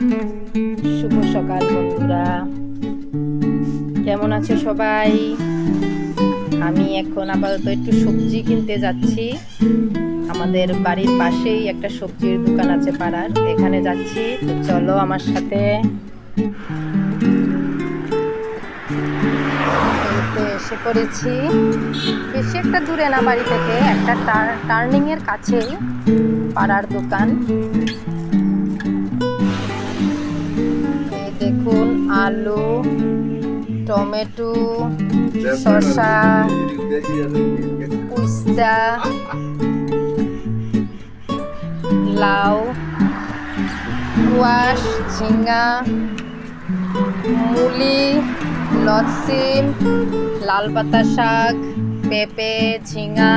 শুভ সকাল বন্ধুরা, কেমন আছে সবাই? আমি এখন আপাতত একটু সবজি কিনতে যাচ্ছি। আমাদের বাড়ির পাশেই একটা সবজির দোকান আছে পাড়ার, এখানে যাচ্ছি। তো চলো আমার সাথে। এসে পড়েছি, বেশি একটা দূরে না বাড়ি থেকে, একটা টার্নিং এর কাছেই পাড়ার দোকান। এই দেখুন, আলু, টমেটো, শসা, উস্তা, লাউ, কুয়াশ, ঝিঙ্গা, মূলি, লতসিম, লাল পাতা শাক, পেঁপে, ঝিঙ্গা,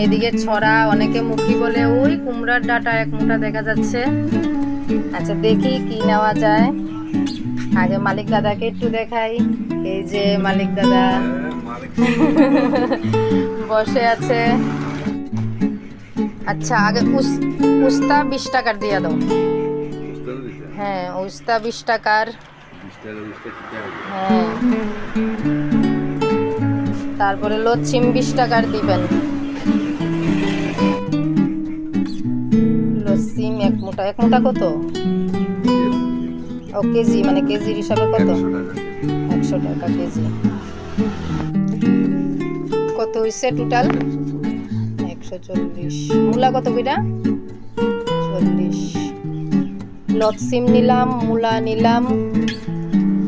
এদিকে ছড়া, অনেকে মুখি বলে। ওই কুমড়ার ডাঁটা এক মুঠা দেখা যাচ্ছে। আচ্ছা, দেখি কি নেওয়া যায়। আগে মালিক দাদাকে একটু দেখাই। এই যে মালিক দাদা বসে আছে। আচ্ছা, আগে উস্তা 20 টাকার দিয়ে দাও। হ্যাঁ, উস্তা 20 টাকার। হ্যাঁ, তারপরে লচ্ছিম 20 টাকার দিবেন। লচ্ছিম এক মুঠা কত? ও কেজি, মানে কেজির হিসাবে কত? 100 টাকা কেজি। কত হইছে টোটাল? 140। মূলা কত কইরা? 40। লতসিম নিলাম, মূলা নিলাম,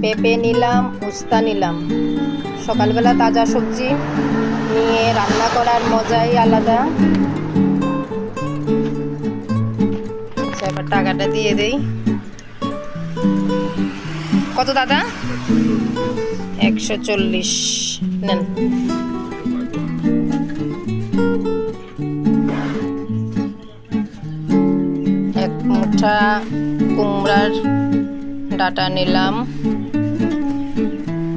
পেঁপে নিলাম, উস্তা নিলাম। সকালবেলা তাজা সবজি নিয়ে রান্না করার মজাই আলাদা। আচ্ছা, এবার টাকাটা দিয়ে দেই। কত দাদা? 140 নেন। এক মুঠা কুমড়ার ডাঁটা নিলাম,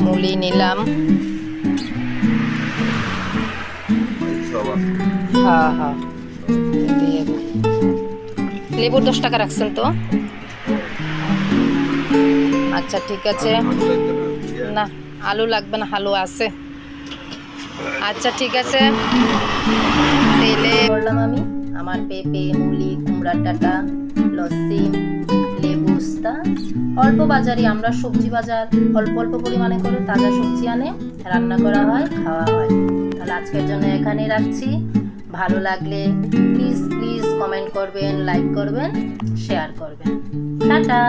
মূলি নিলাম। হ্যাঁ হ্যাঁ, লেবুর 10 টাকা রাখছেন তো? আচ্ছা ঠিক আছে। না, আলু লাগবে না, আলু আছে। আচ্ছা ঠিক আছে, তেলে করলাম আমি আমার পেঁপে, মূলি, কুমড়ার ডাঁটা, লসিম, লেবু, উস্তা। অল্প বাজারই, আমরা সবজি বাজার অল্প অল্প পরিমাণে করে তাজা সবজি আনে রান্না করা হয়, খাওয়া হয়। তাহলে আজকের জন্য এখানেই রাখছি। ভালো লাগলে প্লিজ কমেন্ট করবেন, লাইক করবেন, শেয়ার করবেন। টাটা।